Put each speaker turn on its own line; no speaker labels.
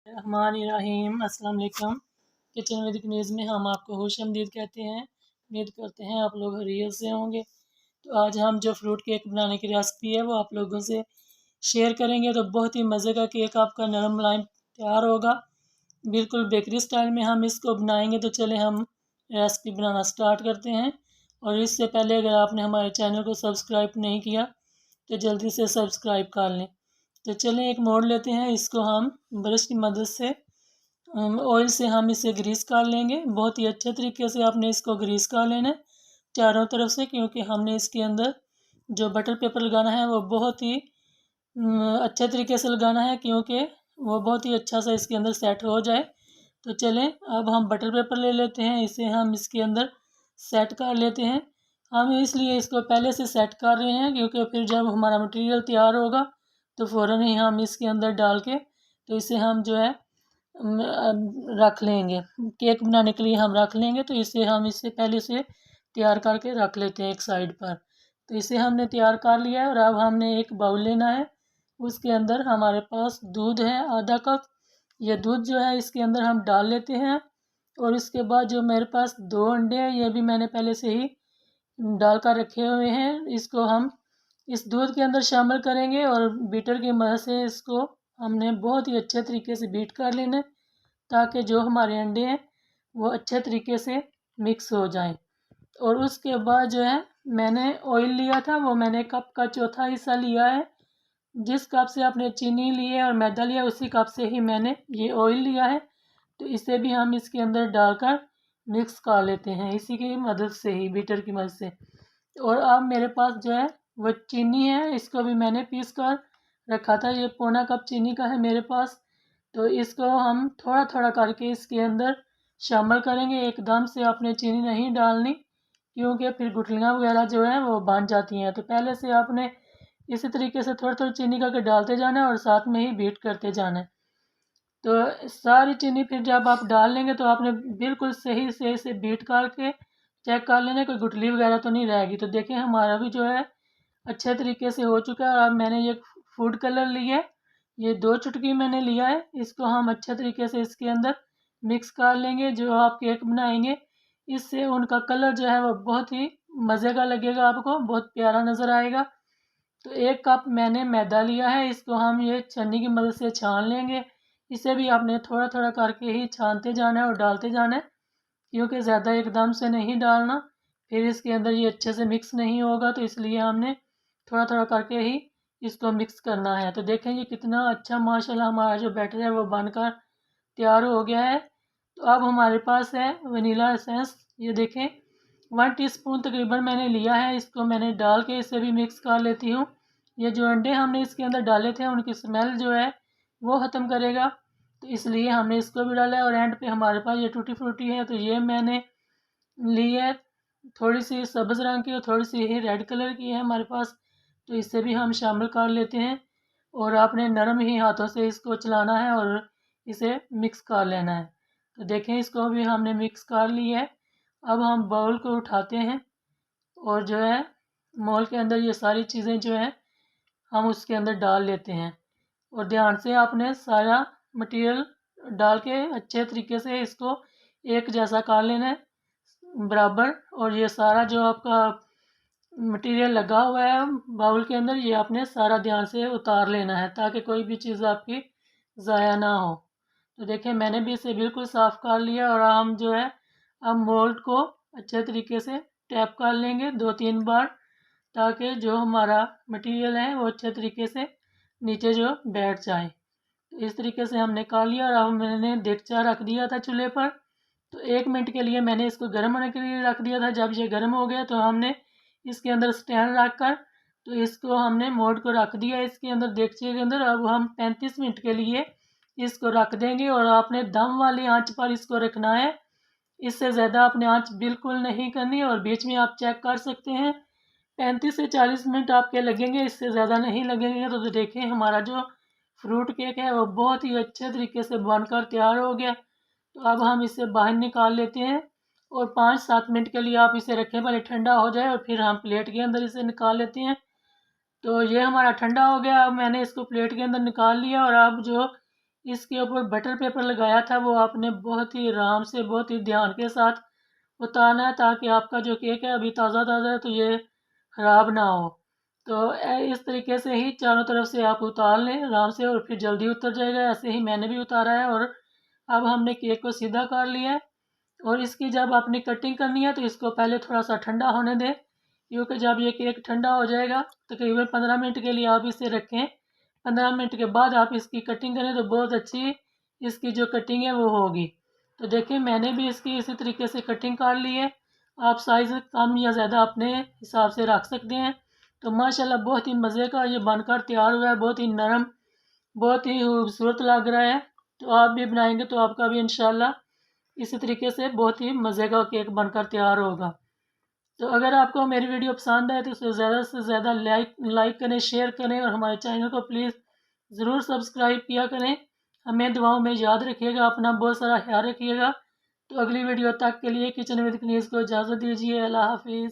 रहमानिर्रहीम। अस्सलाम वालेकुम। Kitchen with Kaneez में हम आपको खुशामदीद कहते हैं। उम्मीद करते हैं आप लोग खैरियत से होंगे। तो आज हम जो फ्रूट केक बनाने की रेसिपी है वो आप लोगों से शेयर करेंगे। तो बहुत ही मज़े का केक आपका नरम मुलायम तैयार होगा, बिल्कुल बेकरी स्टाइल में हम इसको बनाएंगे। तो चलें हम रेसिपी बनाना स्टार्ट करते हैं। और इससे पहले अगर आपने हमारे चैनल को सब्सक्राइब नहीं किया तो जल्दी से सब्सक्राइब कर लें। तो चलें एक मोड़ लेते हैं, इसको हम ब्रश की मदद से ऑयल से हम इसे ग्रीस कर लेंगे। बहुत ही अच्छे तरीके से आपने इसको ग्रीस कर लेना है चारों तरफ से, क्योंकि हमने इसके अंदर जो बटर पेपर लगाना है वो बहुत ही अच्छे तरीके से लगाना है, क्योंकि वो बहुत ही अच्छा सा इसके अंदर सेट हो जाए। तो चलें अब हम बटर पेपर ले लेते हैं, इसे हम इसके अंदर सेट कर लेते हैं। हम इसलिए इसको पहले से सेट कर रहे हैं क्योंकि फिर जब हमारा मटेरियल तैयार होगा तो फ़ौरन ही हम इसके अंदर डाल के तो इसे हम जो है रख लेंगे। केक बनाने के लिए हम रख लेंगे, तो इसे हम इससे पहले से तैयार करके रख लेते हैं एक साइड पर। तो इसे हमने तैयार कर लिया है और अब हमने एक बाउल लेना है। उसके अंदर हमारे पास दूध है आधा कप। ये दूध जो है इसके अंदर हम डाल लेते हैं। और इसके बाद जो मेरे पास 2 अंडे हैं ये भी मैंने पहले से ही डाल कर रखे हुए हैं। इसको हम इस दूध के अंदर शामिल करेंगे और बीटर की मदद से इसको हमने बहुत ही अच्छे तरीके से बीट कर लेना है, ताकि जो हमारे अंडे हैं वो अच्छे तरीके से मिक्स हो जाएं। और उसके बाद जो है मैंने ऑयल लिया था, वो मैंने कप का चौथा हिस्सा लिया है। जिस कप से आपने चीनी ली है और मैदा लिया उसी कप से ही मैंने ये ऑयल लिया है। तो इसे भी हम इसके अंदर डालकर मिक्स कर लेते हैं इसी की मदद से ही, बीटर की मदद से। और अब मेरे पास जो है वो चीनी है, इसको भी मैंने पीस कर रखा था। ये पौना कप चीनी का है मेरे पास। तो इसको हम थोड़ा थोड़ा करके इसके अंदर शामिल करेंगे। एकदम से आपने चीनी नहीं डालनी, क्योंकि फिर गुठलियाँ वगैरह जो है वो बन जाती हैं। तो पहले से आपने इसी तरीके से थोड़ी थोड़ी चीनी करके डालते जाना है और साथ में ही बीट करते जाना है। तो सारी चीनी फिर जब आप डाल लेंगे तो आपने बिल्कुल सही से इसे बीट करके चेक कर लेना, कोई गुठली वगैरह तो नहीं रहेगी। तो देखें हमारा भी जो है अच्छे तरीके से हो चुका है। और अब मैंने ये फूड कलर लिया है, ये 2 चुटकी मैंने लिया है। इसको हम अच्छे तरीके से इसके अंदर मिक्स कर लेंगे। जो आप केक बनाएंगे इससे उनका कलर जो है वो बहुत ही मज़े का लगेगा, आपको बहुत प्यारा नज़र आएगा। तो 1 कप मैंने मैदा लिया है, इसको हम ये छन्नी की मदद से छान लेंगे। इसे भी आपने थोड़ा थोड़ा करके ही छानते जाना है और डालते जाना है, क्योंकि ज़्यादा एकदम से नहीं डालना, फिर इसके अंदर ये अच्छे से मिक्स नहीं होगा। तो इसलिए हमने थोड़ा थोड़ा करके ही इसको मिक्स करना है। तो देखें ये कितना अच्छा माशाल्लाह हमारा जो बैटर है वो बनकर तैयार हो गया है। तो अब हमारे पास है वनीला एसेंस। ये देखें 1 टीस्पून तकरीबन मैंने लिया है, इसको मैंने डाल के इसे भी मिक्स कर लेती हूँ। ये जो अंडे हमने इसके अंदर डाले थे उनकी स्मेल जो है वो ख़त्म करेगा, तो इसलिए हमने इसको भी डाला है। और एंड पे हमारे पास ये टूटी फ्रूटी है, तो ये मैंने ली है। थोड़ी सी सब्ज़ रंग की और थोड़ी सी ही रेड कलर की है हमारे पास, तो इसे भी हम शामिल कर लेते हैं। और आपने नरम ही हाथों से इसको चलाना है और इसे मिक्स कर लेना है। तो देखें इसको भी हमने मिक्स कर लिया है। अब हम बाउल को उठाते हैं और जो है मॉल के अंदर ये सारी चीज़ें जो हैं हम उसके अंदर डाल लेते हैं। और ध्यान से आपने सारा मटेरियल डाल के अच्छे तरीके से इसको एक जैसा कर लेना है बराबर। और ये सारा जो आपका मटेरियल लगा हुआ है बाउल के अंदर ये आपने सारा ध्यान से उतार लेना है, ताकि कोई भी चीज़ आपकी ज़ाया ना हो। तो देखें मैंने भी इसे बिल्कुल साफ़ कर लिया। और हम जो है अब मोल्ड को अच्छे तरीके से टैप कर लेंगे 2-3 बार, ताकि जो हमारा मटेरियल है वो अच्छे तरीके से नीचे जो बैठ जाए। तो इस तरीके से हमने कर लिया। और अब मैंने देगचा रख दिया था चूल्हे पर। तो 1 मिनट के लिए मैंने इसको गर्म होने के लिए रख दिया था। जब ये गर्म हो गया तो हमने इसके अंदर स्टैंड रख कर तो इसको हमने मोल्ड को रख दिया इसके अंदर देगचे के अंदर। अब हम 35 मिनट के लिए इसको रख देंगे। और आपने दम वाली आंच पर इसको रखना है, इससे ज़्यादा आपने आंच बिल्कुल नहीं करनी। और बीच में आप चेक कर सकते हैं 35 से 40 मिनट आपके लगेंगे, इससे ज़्यादा नहीं लगेंगे। तो देखें हमारा जो फ्रूट केक है वो बहुत ही अच्छे तरीके से बनकर तैयार हो गया। तो अब हम इसे बाहर निकाल लेते हैं और 5-7 मिनट के लिए आप इसे रखें, पहले ठंडा हो जाए और फिर हम प्लेट के अंदर इसे निकाल लेते हैं। तो ये हमारा ठंडा हो गया। अब मैंने इसको प्लेट के अंदर निकाल लिया। और अब जो इसके ऊपर बटर पेपर लगाया था वो आपने बहुत ही आराम से, बहुत ही ध्यान के साथ उतारना है, ताकि आपका जो केक है अभी ताज़ा ताज़ा है तो ये ख़राब ना हो। तो इस तरीके से ही चारों तरफ से आप उतार लें आराम से, और फिर जल्दी उतर जाएगा। ऐसे ही मैंने भी उतारा है। और अब हमने केक को सीधा कर लिया है। और इसकी जब आपने कटिंग करनी है तो इसको पहले थोड़ा सा ठंडा होने दें, क्योंकि जब ये केक ठंडा हो जाएगा तकरीबन 15 मिनट के लिए आप इसे रखें। 15 मिनट के बाद आप इसकी कटिंग करें तो बहुत अच्छी इसकी जो कटिंग है वो होगी। तो देखिए मैंने भी इसकी इसी तरीके से कटिंग कर ली है। आप साइज़ कम या ज़्यादा अपने हिसाब से रख सकते हैं। तो माशाल्लाह बहुत ही मज़े का ये बनकर तैयार हुआ है, बहुत ही नरम, बहुत ही खूबसूरत लग रहा है। तो आप भी बनाएंगे तो आपका भी इंशाल्लाह इसी तरीके से बहुत ही मज़े का केक बनकर तैयार होगा। तो अगर आपको मेरी वीडियो पसंद आए तो इसे ज़्यादा से ज़्यादा लाइक करें, शेयर करें, और हमारे चैनल को प्लीज़ ज़रूर सब्सक्राइब किया करें। हमें दुआओं में याद रखिएगा, अपना बहुत सारा ख्याल रखिएगा। तो अगली वीडियो तक के लिए किचन विद कनीज़ को इजाज़त दीजिए। अल्लाह हाफिज़।